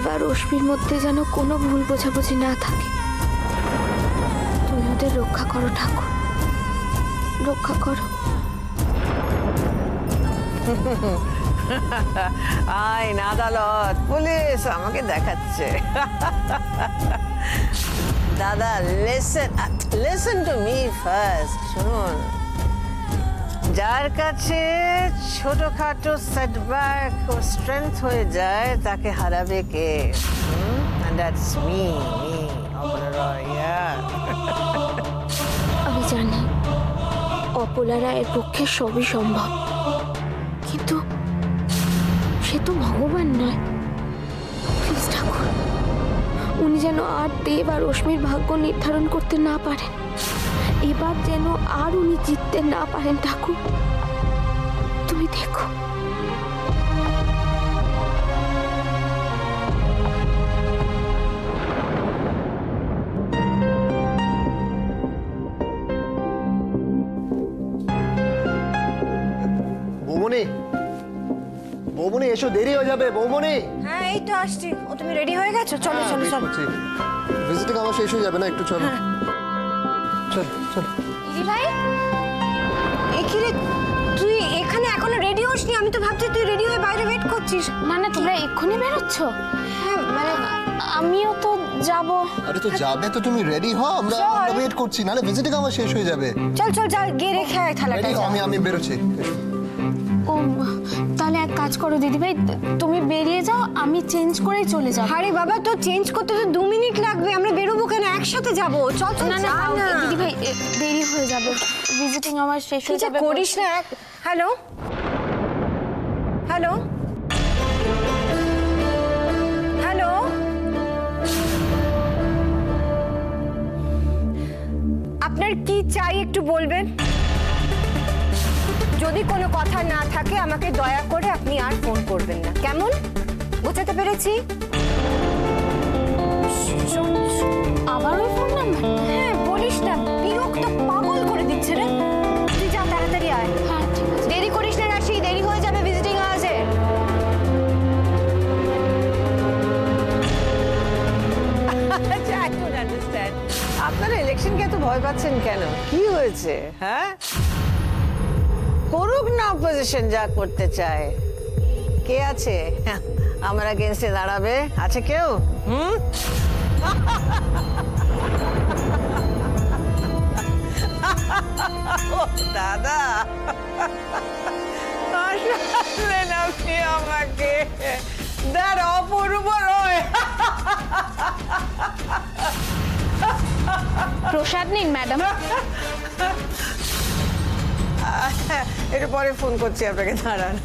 দেব আর রশ্মির মধ্যে যেন কোনো ভুল বোঝাবুঝি না থাকে। তুমি ওদের রক্ষা করো ঠাকুর, রক্ষা করো। আইন, আদালত, পুলিশ আমাকে দেখাচ্ছে। দাদা লিসেন টু মি ফার্স্ট। শুনুন, যার কাছে ছোটখাটো সেটব্যাক ও স্ট্রেংথ হয়ে যায় তাকে হারাবে কে? And that's me, অপরা রয়। আমি জানি অপলা রায়ের পক্ষে সবই সম্ভব, কিন্তু সে তো ভগবান নয়। প্লিজ ঠাকুর, উনি যেন আর দেব আর রশ্মির ভাগ্য নির্ধারণ করতে না পারেন। এবার যেন আর উনি জিততে না পারেন ঠাকুর, তুমি দেখো। বৌমনি, বৌমনি এসো, দেরি হয়ে যাবে। বৌমনি, হ্যাঁ এই তো আসছি। ও তুমি রেডি হয়ে গেছো? চলো চলো চলো। ভিজিটিং আমার শেষ হয়ে যাবে না, একটু চলো। চল চল। দিদি ভাই, কি রে তুই এখানে এখনো রেডি হসনি? আমি তো ভাবছি তুই রেডি হয়ে বাইরে ওয়েট করছিস। মানে তোমরা এক্ষুনি বেরোচ্ছ? হ্যাঁ মানে আমিও তো যাব। আরে তো যাবে তো, তুমি রেডি হও, আমরা ওয়েট করছি, নালে ভিজিটিং আমার শেষ হয়ে যাবে। চল চল যা, গিয়ে রেখে আয় থালাটা। আমি বেরোচ্ছি। ও তাহলে এক কাজ করো দিদিভাই, তুমি বেরিয়ে যাও, আমি চেঞ্জ করেই চলে যাব। আরে বাবা, তো চেঞ্জ করতে তো 2 মিনিট লাগবে। আমরা বেরোবো কেন? একসাথে যাবো। চল চল না না দিদিভাই, দেরি হয়ে যাবে, ভিজিটিং আমার শেষ হয়ে যাবে। করিস না। হ্যালো হ্যালো হ্যালো, আপনার কি চাই একটু বলবেন? যদি কোনো কথা না থাকে আমাকে দয়া করে আপনি আর ফোন করবেন না, কেমন? বোঝাতে পেরেছি? আবার ওই ফোন নাম্বার? হ্যাঁ বলিস না, বিরক্ত পাগল করে দিচ্ছে রে। তুই যা, তাড়াতাড়ি আয়। হ্যাঁ ঠিক আছে। দেরি করিস না রাশি, দেরি হয়ে যাবে ভিজিটিং আওয়ার্সে। আপনারা ইলেকশনকে এত ভয় পাচ্ছেন কেন? কি হয়েছে? হ্যাঁ, করুক না অপোজিশন যা করতে চায়। কে আছে আমার এগেইনস্টে দাঁড়াবে? আছে কেউ? দাদা আসলেন আপনি আমাকে, দ্যাট অপূর্ব রয়। প্রসাদ নিন ম্যাডাম। একটু পরে ফোন করছি আপনাকে, দাঁড়ান।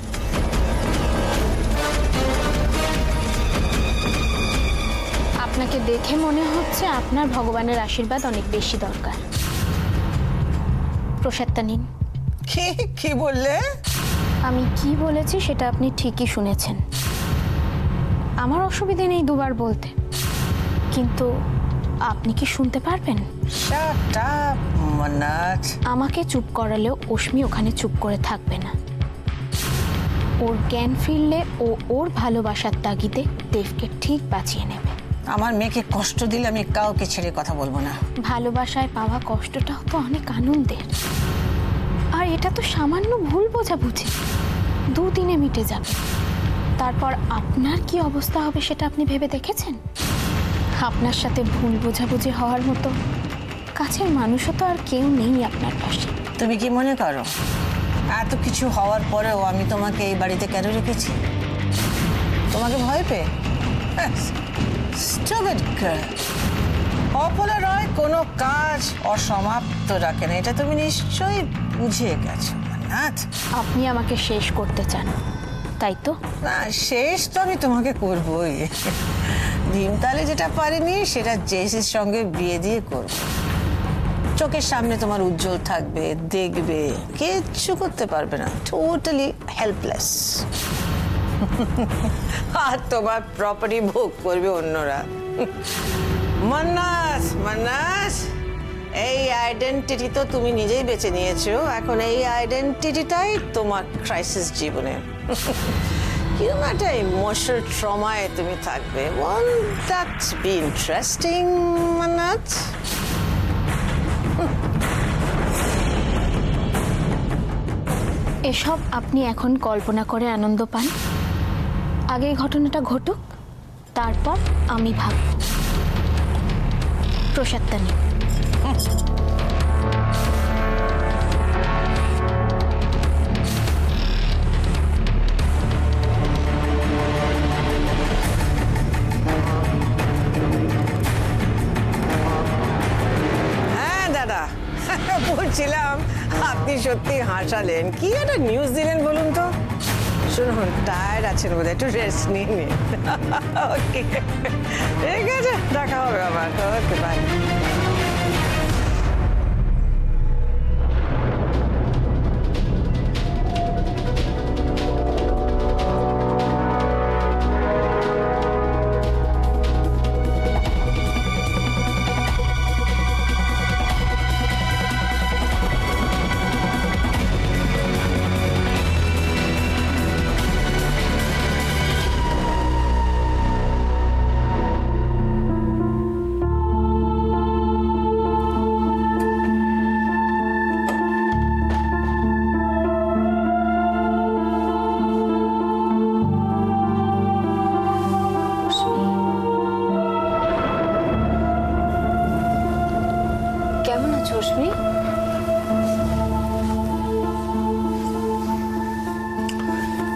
আপনাকে দেখে মনে হচ্ছে আপনার ভগবানের আশীর্বাদ অনেক বেশি দরকার। প্রসাদটা নিন। কি বললে? আমি কি বলেছি সেটা আপনি ঠিকই শুনেছেন। আমার অসুবিধে নেই দুবার বলতে, কিন্তু আপনি কি শুনতে পারবেন? শাট আপ মান্নাত। আমাকে চুপ করালেও অশ্মি ওখানে চুপ করে থাকবে না। ওর জ্ঞান ফিরলে ও ওর ভালোবাসার তাগিদে দেবকে ঠিক বাঁচিয়ে নেবে। আমার মেয়েকে কষ্ট দিলে আমি কাউকে ছেড়ে কথা বলবো না। ভালোবাসায় পাওয়া কষ্টটাও তো অনেক আনন্দের, আর এটা তো সামান্য ভুল বোঝাবুঝি, 2 দিনে মিটে যাবে। তারপর আপনার কি অবস্থা হবে সেটা আপনি ভেবে দেখেছেন? আপনার সাথে ভুল বোঝাবুঝি হওয়ার মতো কাছের মানুষও তো আর কেউ নেই আপনার পাশে। তুমি কি মনে করো এত কিছু হওয়ার পরেও আমি তোমাকে এই বাড়িতে কেন রেখেছি? তোমাকে ভয় পেয়ে? Stupid girl. অপলা রয় কোনো কাজ অসমাপ্ত রাখে না, এটা তুমি নিশ্চয়ই বুঝে গেছো মান্নাত। আপনি আমাকে শেষ করতে চান, তাই তো? না, শেষ তো আমি তোমাকে করবোই। ডিমতালে যেটা পারিনি সেটা জেসির সঙ্গে বিয়ে দিয়ে করব। চোখের সামনে তোমার উজ্জ্বল থাকবে, দেখবে, কিচ্ছু করতে পারবে না, টোটালি হেল্পলেস। আর তোমার প্রপার্টি ভোগ করবে অন্যরা। মান্নাস মান্নাস, এই আইডেন্টিটি তো তুমি নিজেই বেছে নিয়েছো, এখন এই আইডেন্টিটিটাই তোমার ক্রাইসিস জীবনে। কিরকম একটা ইমোশনাল ট্রমায় তুমি থাকবে? Won't that be interesting, মান্নাত? এসব আপনি এখন কল্পনা করে আনন্দ পান। আগে এই ঘটনাটা ঘটুক, তারপর আমি ভাবব। প্রসাদটা নিন। হ্যাঁ দাদা, বলছিলাম আপনি সত্যি হাসালেন। কি একটা নিউজ দিলেন বলুন তো? শুনুন, টায়ার্ড আছেন বোধহয়, একটু রেস্ট নিন। ওকে, ঠিক আছে, দেখা হবে আবার। ওকে, বাই। কেমন আছো অশ্মি?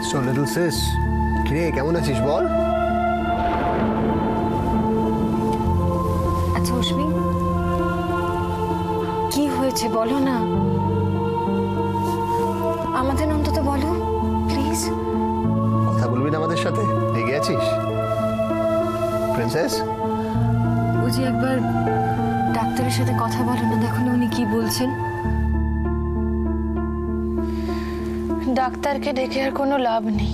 সো লিটল সিস, কিরে কেমন আছিস বল? আচ্ছা অশ্মি, কি হয়েছে বলো না, আমাদের অন্তত বলো প্লিজ। কথা বলবি না আমাদের সাথে? রেগে আছিস প্রিন্সেস? বুঝি একবার ডাক্তারের সাথে কথা বলো না, দেখো না উনি কি বলছেন। ডাক্তারকে ডেকে আর কোনো লাভ নেই।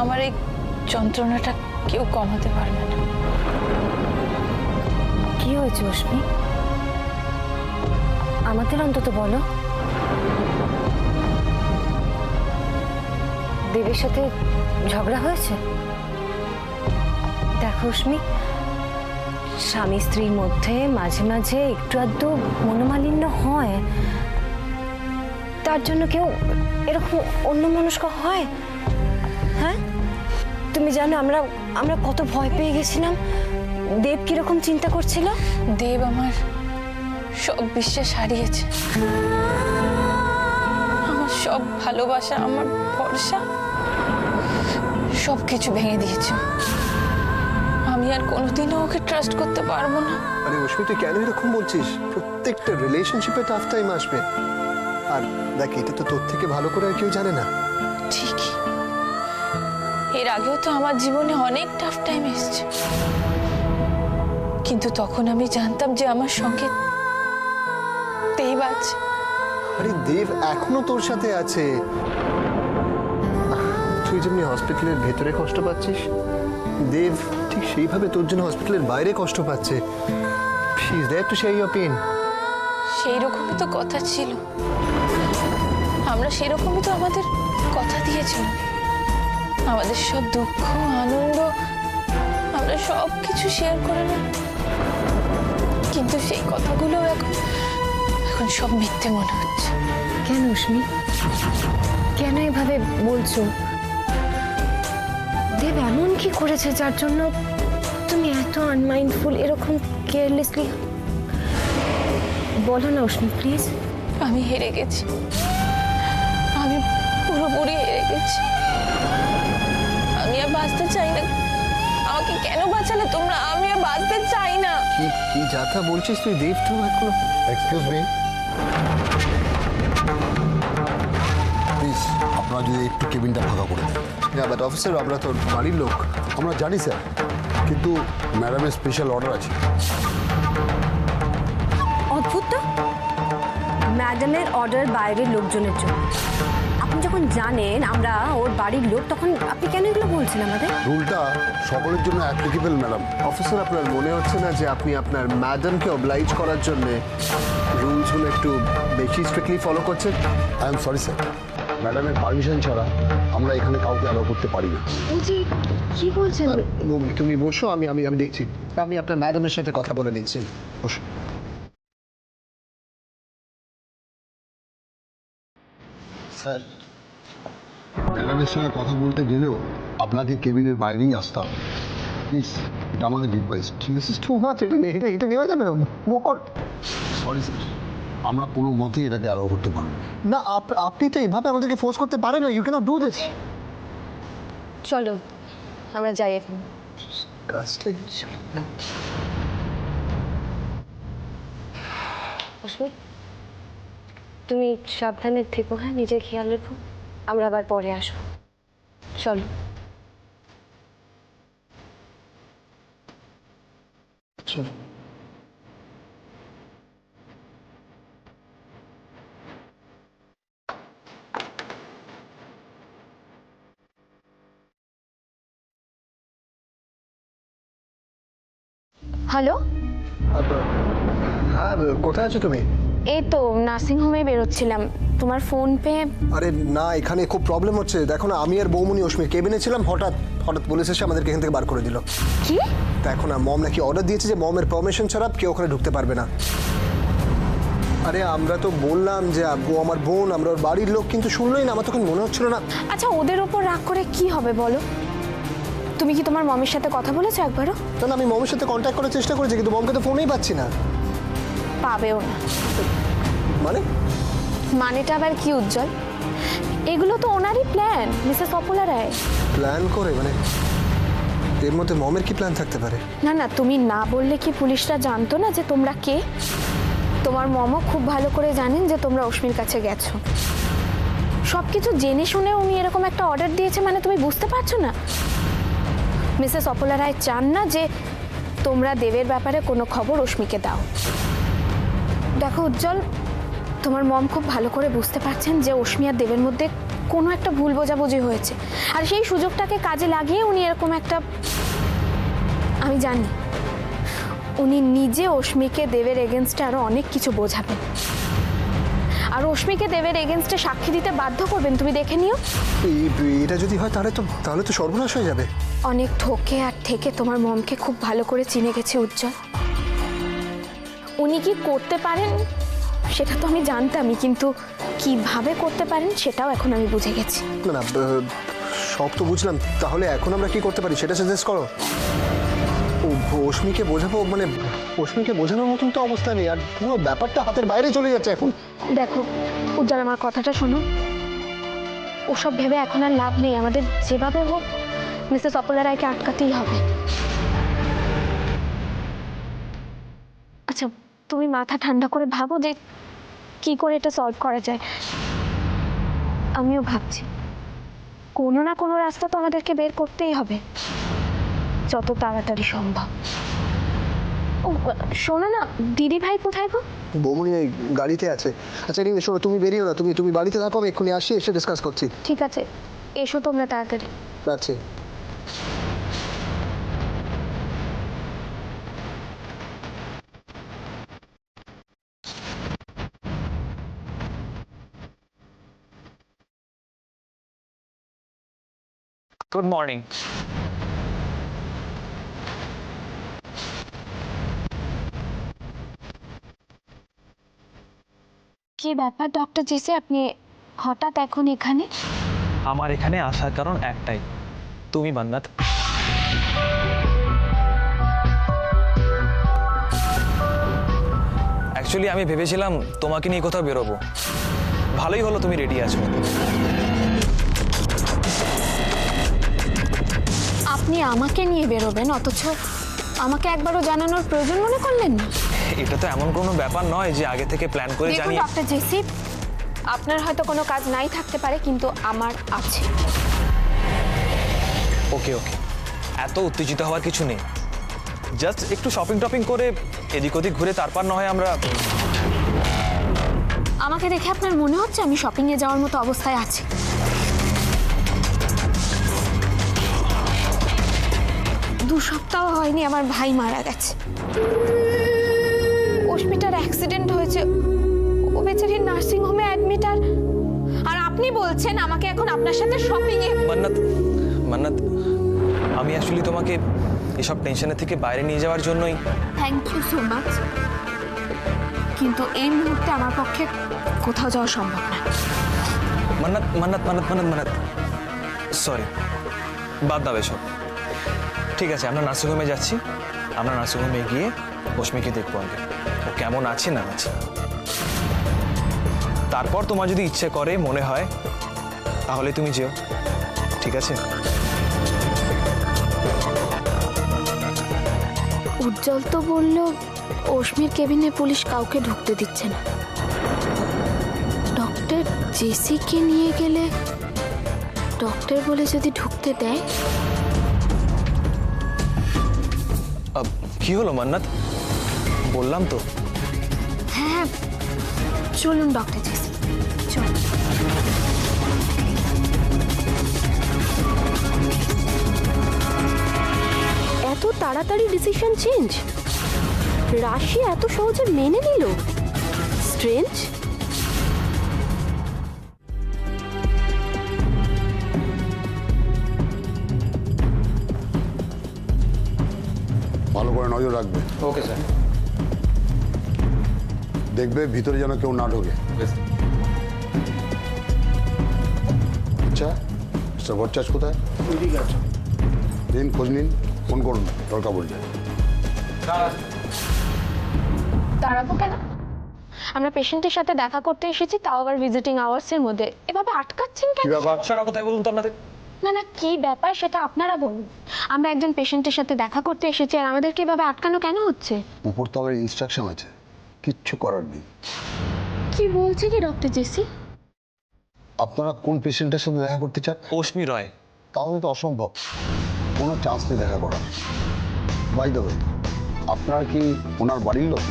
আমার এই যন্ত্রণাটা কেউ কমাতে পারবে না। কি হয়েছে অশ্মি, আমাদের অন্তত বলো। দেবের সাথে ঝগড়া হয়েছে? দেখো অশ্মি, স্বামী স্ত্রীর মধ্যে মাঝে মাঝে একটু আধটু মনোমালিন্য হয়, তার জন্য কেউ এরকম অন্যমনস্ক হয়? হ্যাঁ, তুমি জানো আমরা আমরা কত ভয় পেয়ে গেছিলাম। দেব কিরকম চিন্তা করছিল। দেব আমার সব বিশ্বাস হারিয়েছে, আমার সব ভালোবাসা, আমার ভরসা সব কিছু ভেঙে দিয়েছে। আমি আর কোনোদিনও ওকে ট্রাস্ট করতে পারবো না। আরে অশ্মি, তুই কেন এরকম বলছিস? প্রত্যেকটা রিলেশনশিপে টাফ টাইম আসবে। আর দেখ, এটা তো তোর থেকে ভালো করে আর কেউ জানে না। ঠিকই, এর আগেও তো আমার জীবনে অনেক টাফ টাইম এসেছে, কিন্তু তখন আমি জানতাম যে আমার সঙ্গে দেব আছে। আরে দেব এখনো তোর সাথে আছে। তুই যেমনি হসপিটালের ভেতরে কষ্ট পাচ্ছিস, দেব ঠিক সেইভাবে তোর জন্য হসপিটালের বাইরে কষ্ট পাচ্ছে। She is there to share your pain. সেই রকমই তো কথা ছিল, আমরা সেরকমই তো আমাদের কথা দিয়েছিলাম। আমাদের সব দুঃখ আনন্দ আমরা সব কিছু শেয়ার করে নেব, কিন্তু সেই কথাগুলো এখন সব মিথ্যে মনে হচ্ছে। কেন অশ্মি, কেন এভাবে বলছো? দেব এমন কি করেছে যার জন্য তুমি এত আনমাইন্ডফুল, এরকম কেয়ারলেসলি? বলো না অশ্মি প্লিজ। আমি হেরে গেছি, আমি পুরোপুরি হেরে গেছি। আমি আর বাঁচতে চাই না। আমাকে কেন বাঁচালে তোমরা? আমি আর বাঁচতে চাই না। কি কি যাতা বলছিস তুই? দেব তো এখনো। এক্সকিউজ মি, প্লিজ আপনারা যদি একটু কেবিনটা ফাঁকা করে দেন। হ্যাঁ, বাট অফিসার, আমরা তোর বাড়ির লোক। আমরা জানি স্যার, কিন্তু ম্যাডামের স্পেশাল অর্ডার আছে। অদ্ভুত তো, ম্যাডামের অর্ডার বাইরের লোকজনের জন্য। আপনি যখন জানেন আমরা ওর বাড়ির লোক, তখন আপনি কেন এগুলো বলছেন আমাদের? রুলটা সকলের জন্য অ্যাপ্লিকেবল ম্যাডাম। অফিসার, আপনার মনে হচ্ছে না যে আপনি আপনার ম্যাডামকে অবলাইজ করার জন্য রুলসগুলো একটু বেশি স্ট্রিক্টলি ফলো করছেন? I am sorry sir. ম্যাডামের পারমিশন ছাড়া আমরা এখানে কাউকে অ্যালাউ করতে পারি না। কি বলছেন? তুমি বসো, আমি আমি আমি দেখছি। আমি আপনার ম্যাডামের সাথে কথা বলে নিচ্ছি, বসো। স্যার, ম্যাডামের সঙ্গে কথা বলতে গেলেও আপনাকে কেবিনের বাইরেই আসতে হবে। প্লিজ, এটা আমাদের রিকোয়েস্ট। ঠিক আছে? টু মাচ, এটা নেওয়া যাবে না। সরি স্যার, আমরা কোনো মতেই এটাকে অ্যালাউ করতে পারবো না। না, আপনি তো এইভাবে আমাদেরকে ফোর্স করতে পারেন না। You can't do this. চলো আমরা যাই এখন। অস্মি, তুমি সাবধানে থেকো, হ্যাঁ, নিজের খেয়াল রেখো। আমরা আবার পরে আসবো। চলো। চলো। হ্যালো, হ্যাঁ, কোথায় আছো তুমি? এই তো নার্সিংহোমে বেরোচ্ছিলাম, তোমার ফোন পেয়ে। আরে না, এখানে খুব প্রবলেম হচ্ছে। দেখো না, আমি আর বৌমনি অস্মির কেবিনে ছিলাম, হঠাৎ পুলিশ এসে আমাদেরকে এখান থেকে বার করে দিল। কি? দেখো না, মম নাকি অর্ডার দিয়েছে যে মমের পারমিশন ছাড়া কেউ ওখানে ঢুকতে পারবে না। আরে আমরা তো বললাম যে ও আমার বোন, আমরা ওর বাড়ির লোক, কিন্তু শুনলোই না। আমার তখন মনে হচ্ছিল না। আচ্ছা, ওদের ওপর রাগ করে কি হবে বলো? তুমি কি তোমার মমের সাথে কথা বলেছো একবারও? না, আমি মমের সাথে কন্ট্যাক্ট করার চেষ্টা করেছি, কিন্তু মমকে তো ফোনেই পাচ্ছি না। পাবেও না। মানে? মানেটা আবার কি উজ্জ্বল? এগুলো তো ওনারই প্ল্যান, মিসেস অপলা রায়। প্ল্যান করে? মানে এর মধ্যে মমের কি প্ল্যান থাকতে পারে? না না, তুমি না বললে কি পুলিশরা জানতো না যে তোমরা কে? তোমার মমও খুব ভালো করে জানেন যে তোমরা অস্মির কাছে গেছো। সবকিছু জেনে শুনে উনি এরকম একটা অর্ডার দিয়েছে, মানে তুমি বুঝতে পারছো না? মিসেস অপলা রায় চান না যে তোমরা দেবের ব্যাপারে কোনো খবর অস্মিকে দাও। দেখো উজ্জ্বল, তোমার মম খুব ভালো করে বুঝতে পারছেন যে অস্মি আর দেবের মধ্যে কোনো একটা ভুল বোঝাবুঝি হয়েছে, আর সেই সুযোগটাকে কাজে লাগিয়ে উনি এরকম একটা, আমি জানি উনি নিজে অস্মিকে দেবের এগেনস্টে আরো অনেক কিছু বোঝাবেন, আর অস্মিকে দেবের এগেনস্টে সাক্ষী দিতে বাধ্য করবেন। তুমি দেখে নিও। এটা যদি হয় তাহলে তো সর্বনাশ হয়ে যাবে। অনেক ঠকে আর থেকে তোমার মমকে খুব ভালো করে চিনে গেছে উজ্জ্বল। উনি কি করতে পারেন সেটা তো আমি জানতামই, কিন্তু কিভাবে করতে পারেন সেটাও এখন আমি বুঝে গেছি। না, সব তো বুঝলাম। তাহলে এখন আমরা কি করতে পারি সেটা সাজেস্ট করো। অস্মিকে বোঝাবো, মানে অস্মিকে বোঝানোর মতন তো অবস্থা নেই, আর পুরো ব্যাপারটা হাতের বাইরে চলে যাচ্ছে এখন। দেখো উজ্জ্বল, আমার কথাটা শোনো। ওসব ভেবে এখন আর লাভ নেই। আমাদের যেভাবে হোক মিসেস অপলা রায়কে আটকাতেই হবে। আচ্ছা, তুমি মাথা ঠান্ডা করে ভাবো যে কি করে এটা সলভ করা যায়। আমিও ভাবছি কোনো না কোনো রাস্তা তো আমাদেরকে বের করতেই হবে, যত তাড়াতাড়ি সম্ভব। ও শোনো না, দিদি ভাই কোথায় গো? বৌমনি এই গাড়িতে আছে। আচ্ছা ঠিক আছে, শোনো, তুমি বেরিও না, তুমি বাড়িতে থাকো, আমি এক্ষুনি আসি, এসে ডিসকাস করছি। ঠিক আছে, এসো তোমরা তাড়াতাড়ি। আচ্ছা। Good morning. কি ব্যাপার ডক্টর জেসি, আপনি হঠাৎ এখন এখানে? আমার এখানে আসার কারণ একটাই, তুমি মান্নাত। অ্যাকচুয়ালি আমি ভেবেছিলাম তোমাকে নিয়ে কোথাও বেরোবো, ভালোই হলো তুমি রেডি আছো। আপনি আমাকে নিয়ে বেরোবেন, অথচ আমাকে একবারও জানানোর প্রয়োজন মনে করলেন না? এটা তো এমন কোনো ব্যাপার নয় যে আগে থেকে প্ল্যান করে দেখুন জানি। ডক্টর জেসি, আপনার হয়তো কোনো কাজ নাই থাকতে পারে, কিন্তু আমার আছে। ওকে ওকে, এত উত্তেজিত হওয়ার কিছু নেই। জাস্ট একটু শপিং টপিং করে এদিক ওদিক ঘুরে তারপর না হয় আমরা। আমাকে দেখে আপনার মনে হচ্ছে আমি শপিংয়ে যাওয়ার মতো অবস্থায় আছি? 2 সপ্তাহ হয়নি আমার ভাই মারা গেছে, অস্মিতার অ্যাক্সিডেন্ট হয়েছে, ও বেচারি নার্সিংহোমে অ্যাডমিট, আর আপনি বলছেন আমাকে এখন আপনার সাথে শপিং এ। মান্নাত, মান্নাত, আমি অ্যাকচুয়ালি তোমাকে এসব টেনশনের থেকে বাইরে নিয়ে যাওয়ার জন্যই। থ্যাংক ইউ সো মাচ, কিন্তু এই মুহূর্তে আমার পক্ষে কোথাও যাওয়া সম্ভব না। মান্নাত, মান্নাত, মান্নাত, মান্নাত, মান্নাত, সরি, বাদ দাও এসব। ঠিক আছে, আমরা নার্সিংহোমে যাচ্ছি। আমরা নার্সিংহোমে গিয়ে অস্মিকে দেখবো আগে ও কেমন আছে না আছে। তারপর তোমার যদি ইচ্ছে করে মনে হয় তাহলে তুমি যেও, ঠিক আছে? উজ্জ্বল তো বলল অস্মির কেবিনে পুলিশ কাউকে ঢুকতে দিচ্ছে না। ডক্টর জেসিকে নিয়ে গেলে ডক্টর বলে যদি ঢুকতে দেয়। কি হলো মান্নাত? বললাম তো। হ্যাঁ, চলুন ডক্টর জেসি, চলুন। এত তাড়াতাড়ি ডিসিশন চেঞ্জ? রাশি এত সহজে মেনে নিল? স্ট্রেঞ্জ। ভালো করে নজর রাখবে। Okay sir. দেখবে ভিতরে যেন কেউ না ঢোকে। আচ্ছা, মিস্টার ভট্টাচার্য কোথায়? দিন, খোঁজ নিন, ফোন করুন দরকার পড়লে। দাঁড়াবো কেন? আমরা পেশেন্টের সাথে দেখা করতে এসেছি, তাও আবার ভিজিটিং আওয়ার্সের মধ্যে। এভাবে আটকাচ্ছেন কেন? কি ব্যাপার? সারা কোথায় বলুন তো আপনাদের? না না, কি ব্যাপার সেটা আপনারা বলুন। আমরা একজন পেশেন্টের সাথে দেখা করতে এসেছি, আর আমাদেরকে এভাবে আটকানো কেন হচ্ছে? উপর তলার ইনস্ট্রাকশন আছে, কিচ্ছু করার নেই। কি বলছে কি ডক্টর জেসি? আপনারা কোন পেশেন্টের সাথে দেখা করতে চান? অস্মি রয়। তাহলে তো অসম্ভব, কোনো চান্স নেই দেখা করার। বাই দ্য ওয়ে, আপনারা কি ওনার বাড়ির লোক?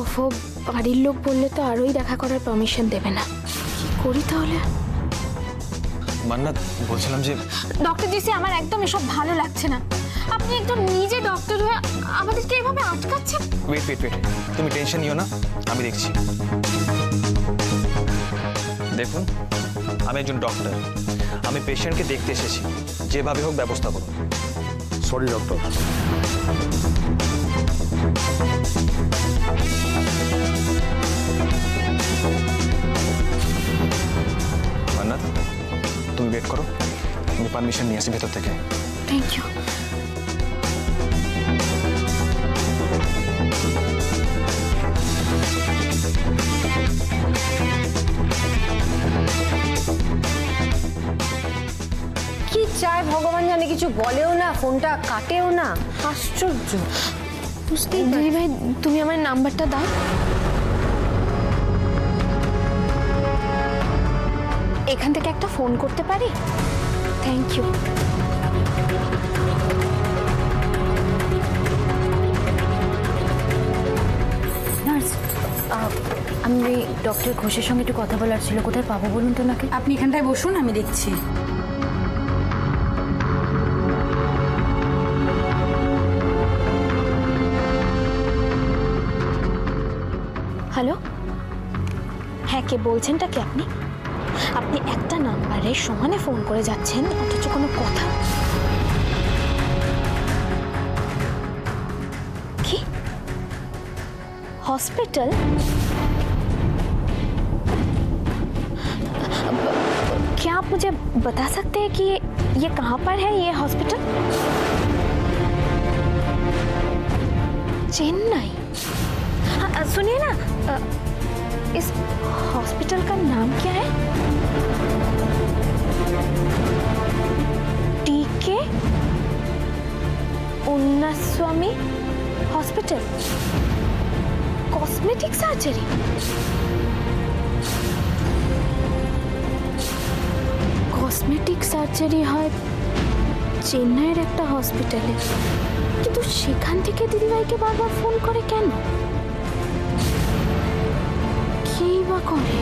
ওফো, বাড়ির লোক বললে তো আরোই দেখা করার পারমিশন দেবে না। কি করি তাহলে? মান্নাত, বলছিলাম যে ডক্টর জেসি, আমার একদম এসব ভালো লাগছে না। আপনি একদম নিজে ডক্টর হয়ে আমাদেরকে এভাবে আটকাচ্ছেন। ওয়েট ওয়েট ওয়েট, তুমি টেনশন নিও না, আমি দেখছি। দেখুন, আমি একজন ডক্টর, আমি পেশেন্টকে দেখতে এসেছি, যেভাবে হোক ব্যবস্থা করুন। Sorry doctor. মান্নাত, তুমি ওয়েট করো, আমি পারমিশন নিয়ে আসি ভেতর থেকে। Thank you. কি চায় ভগবান জানে, কিছু বলেও না, ফোনটা কাটেও না। আশ্চর্য, বুঝতেই দিদি ভাই, তুমি আমার নাম্বারটা দাও। এখান থেকে একটা ফোন করতে পারি? Thank you. নার্স, আমি ডক্টর ঘোষের সঙ্গে একটু কথা বলার ছিল। কোথায় পাবো বলুন তো ওনাকে? আপনি এখানটায় বসুন, আমি দেখছি। হ্যালো, হ্যাঁ, কে বলছেনটা কি আপনি? আপনি একটা নাম্বারে সমানে ফোন করে যাচ্ছেন, অথচ কোনো কথা। কি हॉस्पिटल? क्या आप मुझे बता सकते हैं कि ये कहाँ पर है, ये हॉस्पिटल? चेन्नई। हाँ, सुनिए ना, इस हॉस्पिटल का नाम क्या है? TK Unnaswamy hospital, cosmetic surgery. Cosmetic surgery হয় চেন্নাইয়ের একটা হসপিটালে, কিন্তু সেখান থেকে দিদিভাইকে বারবার ফোন করে কেন? কেই বা করে?